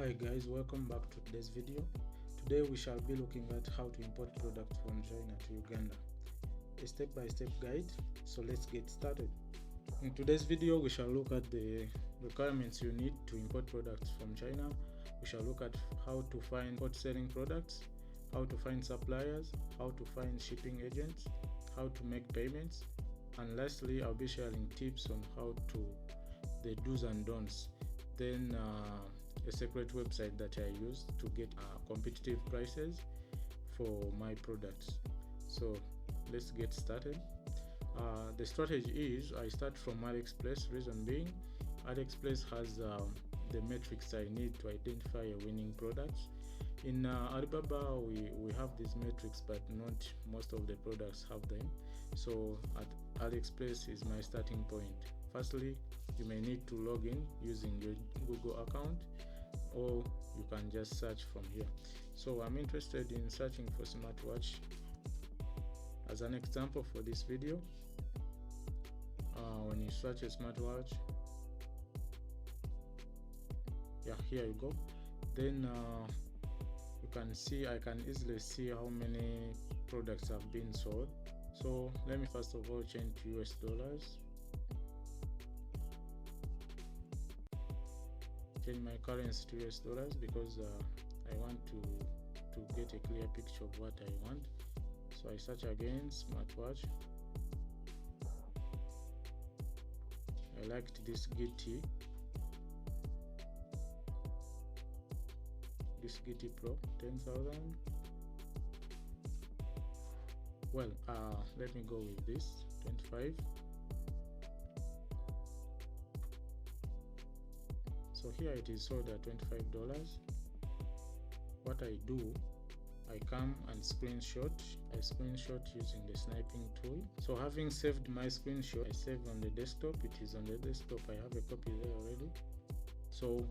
Hi guys, welcome back to today's video. Today we shall be looking at how to import products from China to Uganda. A step-by-step guide, so let's get started. In today's video we shall look at the requirements you need to import products from China. We shall look at how to find import selling products, how to find suppliers, how to find shipping agents, how to make payments, and lastly I'll be sharing tips on how to the do's and don'ts. Then a separate website that I use to get competitive prices for my products. So let's get started. The strategy is I start from Aliexpress. Reason being, Aliexpress has the metrics I need to identify a winning product. In Alibaba we have these metrics, but not most of the products have them. So at Aliexpress is my starting point. Firstly, you may need to log in using your Google account, or you can just search from here. So I'm interested in searching for smartwatch as an example for this video. When you search a smartwatch, yeah, here you go. Then you can see, I can easily see how many products have been sold. So let me first of all change to US dollars. Change my currency to US dollars because I want to get a clear picture of what I want. So I search again, smartwatch. I liked this GT Pro 10,000. Well, let me go with this 25. So here it is sold at $25. What I do, I come and screenshot. I screenshot using the sniping tool. So having saved my screenshot, I save on the desktop. It is on the desktop. I have a copy there already. So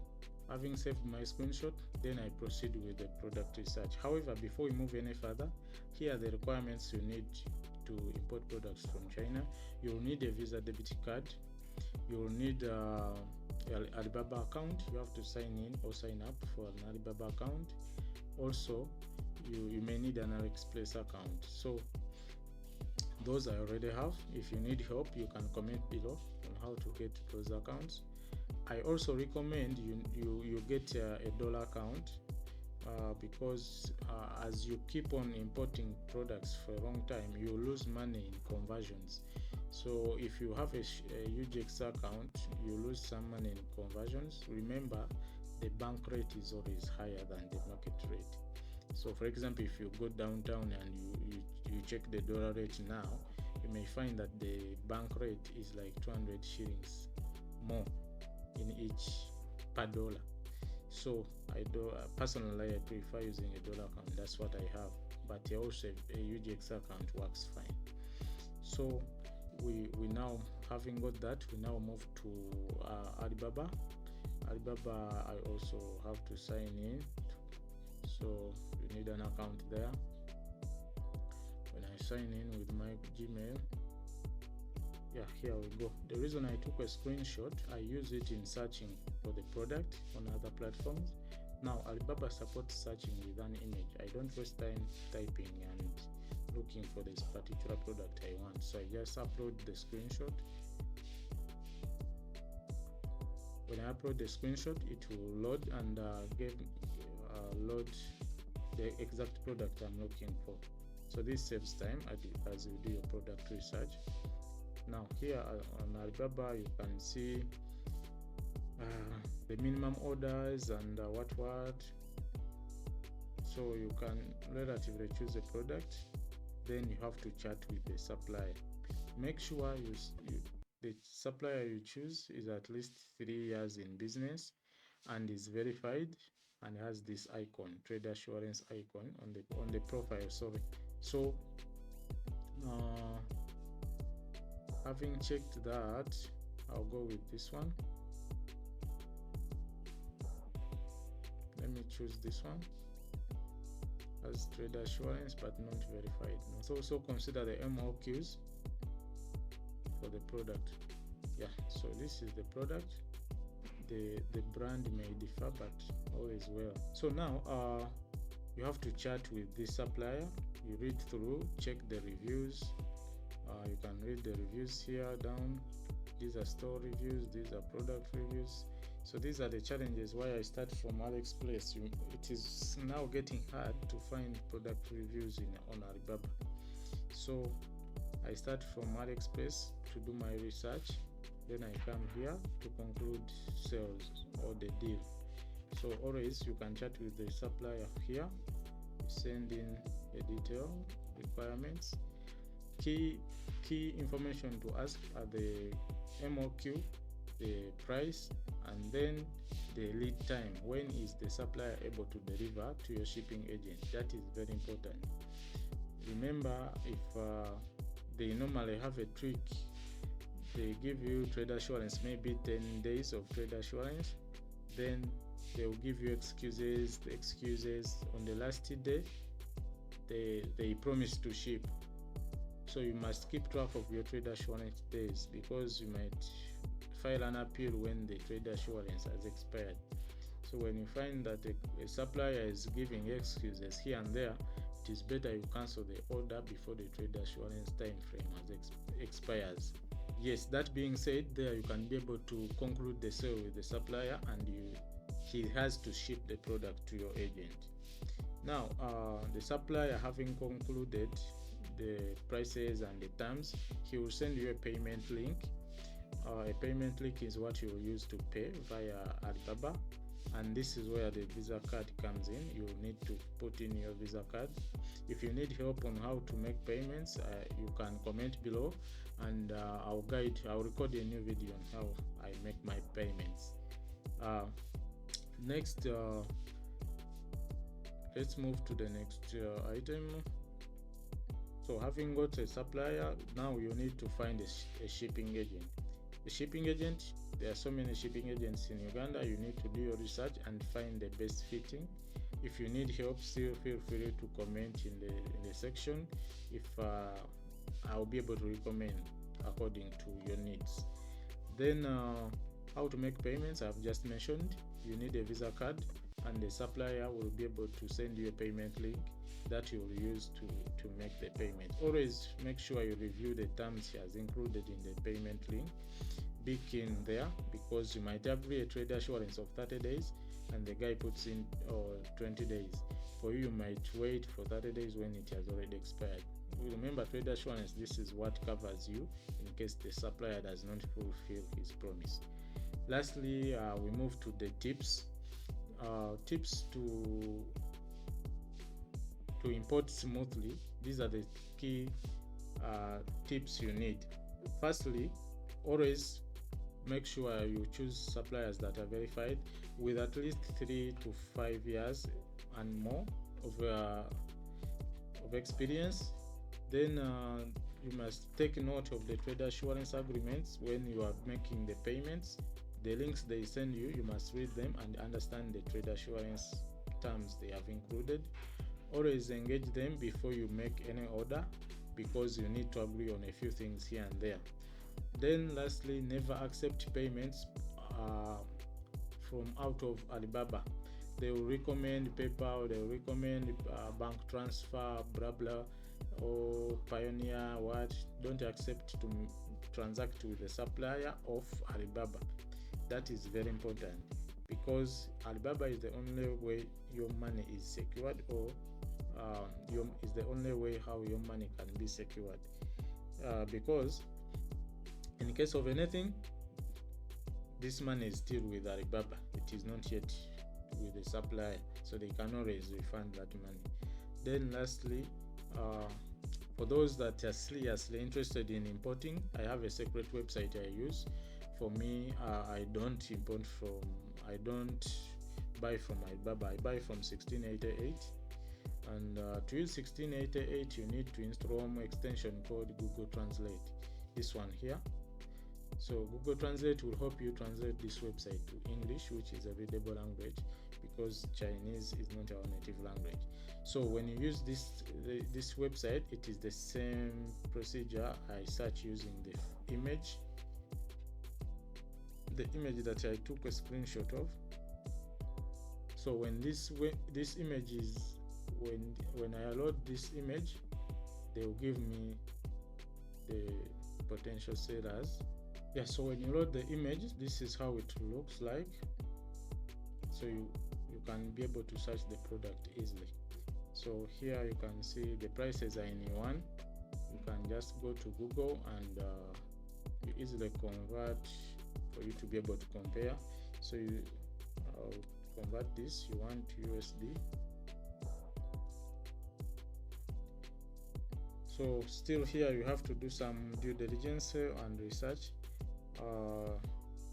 having saved my screenshot, then I proceed with the product research. However, before we move any further, here are the requirements you need to import products from China. You will need a Visa debit card. You will need Alibaba account. You have to sign in or sign up for an Alibaba account. Also, you may need an Aliexpress account. So those I already have. If you need help, you can comment below on how to get those accounts. I also recommend you get a dollar account because as you keep on importing products for a long time, you lose money in conversions. So if you have a UGX account, you lose some money in conversions. Remember, the bank rate is always higher than the market rate. So for example, if you go downtown and you check the dollar rate now, you may find that the bank rate is like 200 shillings more in each per dollar. So personally I prefer using a dollar account. That's what I have, but also a UGX account works fine. So we now, having got that, we now move to Alibaba. I also have to sign in, so you need an account there. When I sign in with my Gmail, yeah, here we go. The reason I took a screenshot, I use it in searching for the product on other platforms. Now Alibaba supports searching with an image. I don't waste time typing and looking for this particular product I want, so I just upload the screenshot. When I upload the screenshot, it will load and load the exact product I'm looking for. So this saves time as you do your product research. Now here on Alibaba you can see the minimum orders and what. So you can relatively choose a product, then you have to chat with the supplier. Make sure the supplier you choose is at least 3 years in business and is verified and has this icon, trade assurance icon on the profile. Sorry. So having checked that, I'll go with this one. Let me choose this one as trade assurance but not verified. So also consider the MOQs for the product. Yeah, so this is the product. The brand may differ, but all is well. So now you have to chat with this supplier. You read through, check the reviews. You can read the reviews here down. These are store reviews, these are product reviews. So these are the challenges why I start from AliExpress. It is now getting hard to find product reviews on Alibaba. So I start from AliExpress to do my research. Then I come here to conclude sales or the deal. So always you can chat with the supplier here, send in the detail requirements. Key information to ask are the MOQ, the price, and then the lead time. When is the supplier able to deliver to your shipping agent? That is very important. Remember, if they normally have a trick, they give you trade assurance, maybe 10 days of trade assurance, then they will give you excuses. The excuses on the last day, they promise to ship. So you must keep track of your trade assurance days, because you might file an appeal when the trade assurance has expired. So when you find that a supplier is giving excuses here and there, it is better you cancel the order before the trade assurance time frame expires. Yes, that being said, there you can be able to conclude the sale with the supplier, and he has to ship the product to your agent. Now, the supplier having concluded the prices and the terms, he will send you a payment link. A payment link is what you will use to pay via Alibaba, and this is where the Visa card comes in. You will need to put in your Visa card. If you need help on how to make payments, you can comment below, and I'll record a new video on how I make my payments. Next, let's move to the next item. So having got a supplier, now you need to find a shipping agent. A shipping agent, there are so many shipping agents in Uganda. You need to do your research and find the best fitting. If you need help, still feel free to comment in the section. If I'll be able to recommend according to your needs. Then how to make payments, I've just mentioned. You need a Visa card, and the supplier will be able to send you a payment link that you will use to make the payment. Always make sure you review the terms he has included in the payment link. Be keen there, because you might agree a trade assurance of 30 days and the guy puts in 20 days. For you might wait for 30 days when it has already expired. Remember, trade assurance, this is what covers you in case the supplier does not fulfill his promise. Lastly, we move to the tips. Tips to import smoothly. These are the key tips you need. Firstly, always make sure you choose suppliers that are verified with at least 3 to 5 years and more of experience. Then you must take note of the trade assurance agreements when you are making the payments. The links they send you, you must read them and understand the trade assurance terms they have included. Always engage them before you make any order, because you need to agree on a few things here and there. Then lastly, never accept payments from out of Alibaba. They will recommend PayPal, they will recommend bank transfer, blah blah, or Pioneer, what. Don't accept to transact with the supplier of Alibaba. That is very important, because Alibaba is the only way your money is secured, or is the only way how your money can be secured, because in case of anything, this money is still with Alibaba. It is not yet with the supplier, so they can always refund that money. Then lastly, for those that are seriously interested in importing, I have a secret website I use. For me, I don't buy from Alibaba. I buy from 1688, and to use 1688 you need to install an extension called Google Translate, this one here. So Google Translate will help you translate this website to English, which is a readable language, because Chinese is not our native language. So when you use this website, it is the same procedure. I search using the image that I took a screenshot of. So when this image is, when I load this image, they will give me the potential sellers. Yeah, so when you load the image, this is how it looks like. So you can be able to search the product easily. So here you can see the prices are in yuan. You can just go to Google and you easily convert for you to be able to compare. So you convert this yuan to USD. So still here you have to do some due diligence and research.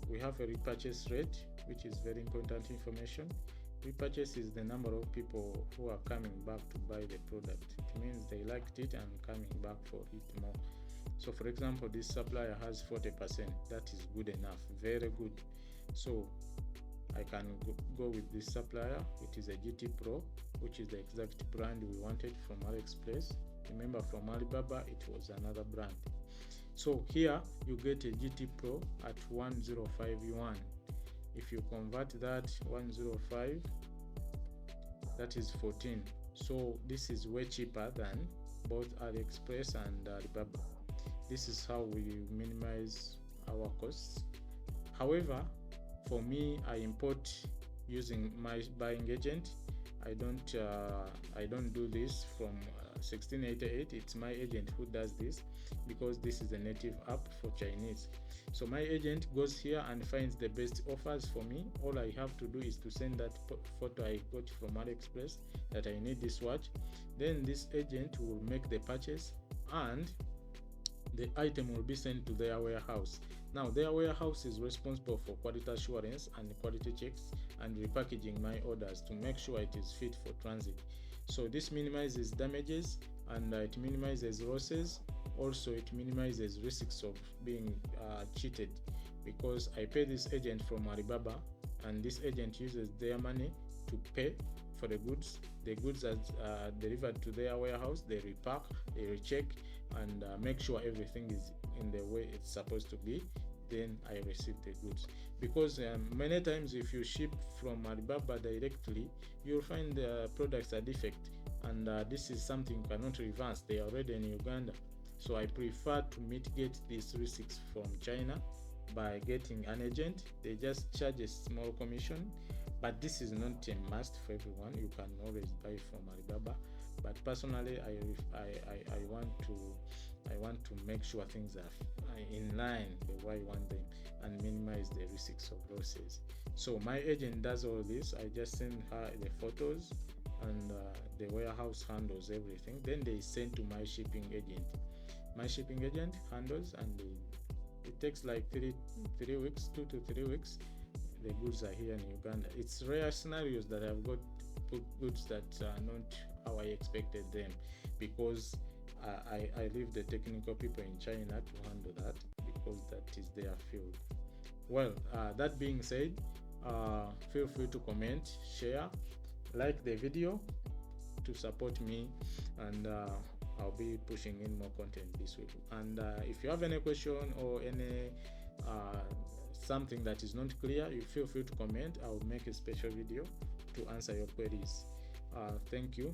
We have a repurchase rate, which is very important information. Repurchase is the number of people who are coming back to buy the product. It means they liked it and coming back for it more. So for example, this supplier has 40%. That is good enough, very good. So I can go with this supplier. It is a GT Pro, which is the exact brand we wanted from AliExpress. Remember, from Alibaba it was another brand. So here you get a GT Pro at 105 yuan. If you convert that 105, that is 14. So this is way cheaper than both AliExpress and Alibaba. This is how we minimize our costs. However, for me, I import using my buying agent. I don't do this from 1688. It's my agent who does this, because this is a native app for Chinese. So my agent goes here and finds the best offers for me. All I have to do is to send that photo I got from AliExpress that I need this watch. Then this agent will make the purchase and the item will be sent to their warehouse. Now their warehouse is responsible for quality assurance and quality checks and repackaging my orders to make sure it is fit for transit. So this minimizes damages and it minimizes losses. Also it minimizes risks of being cheated, because I pay this agent from Alibaba and this agent uses their money to pay for the goods. The goods are delivered to their warehouse, they repack, they recheck and make sure everything is in the way it's supposed to be. Then I receive the goods, because many times if you ship from Alibaba directly, you'll find the products are defect, and this is something you cannot reverse. They are already in Uganda. So I prefer to mitigate these risks from China by getting an agent. They just charge a small commission, but this is not a must for everyone. You can always buy from Alibaba, but personally I want to make sure things are in line the way I want them and minimize the risks of losses. So my agent does all this. I just send her the photos and the warehouse handles everything. Then they send to my shipping agent. My shipping agent handles, and it takes like 3 weeks, 2 to 3 weeks. The goods are here in Uganda. It's rare scenarios that I've got goods that are not how I expected them, because I leave the technical people in China to handle that, because that is their field. Well, that being said, feel free to comment, share, like the video to support me, and I'll be pushing in more content this week. And if you have any question or any something that is not clear, you feel free to comment. I'll make a special video to answer your queries. Thank you.